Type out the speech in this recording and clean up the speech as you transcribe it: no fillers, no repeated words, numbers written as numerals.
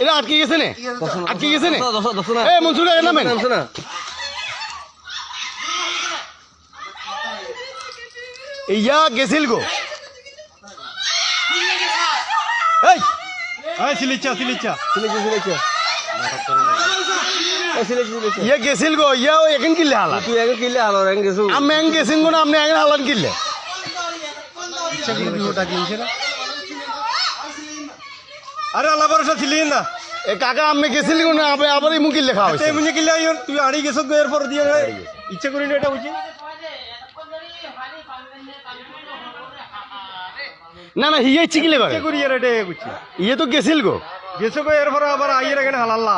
এটা আটকে গেছে নে আটকে গেছে নে এ মনসুর কাকা নামেন ইয়া গেছিল গো এই এই সিলিচা ইয়া গেছিল গো ইয়া এখন কিল্লে হালা তুই আগে কিলে আলো রং গেছু আমি এখন গেছিন গো না আপনি এখন হালান কিল্লে ইচ্ছা করে বিহুটা কিনছে না আরে আল্লাহ ভরসা ছিলি না এ কাকা আপনি গেছিল গো না আপনি আবার ইমু কিল্লে খাওয়া তাই মুঝে কিলে আইন তুই আড়ি গেছ এরপর দিয়ে ইচ্ছা করি না এটা বুঝি না না হিয়ে ইচ্ছে কিলে করে ইচ্ছা করি আর এটা বুঝছি ইয়ে তো গেছিল গো গেছো গো এরপর আবার আইয়ের এখানে হালাল্লা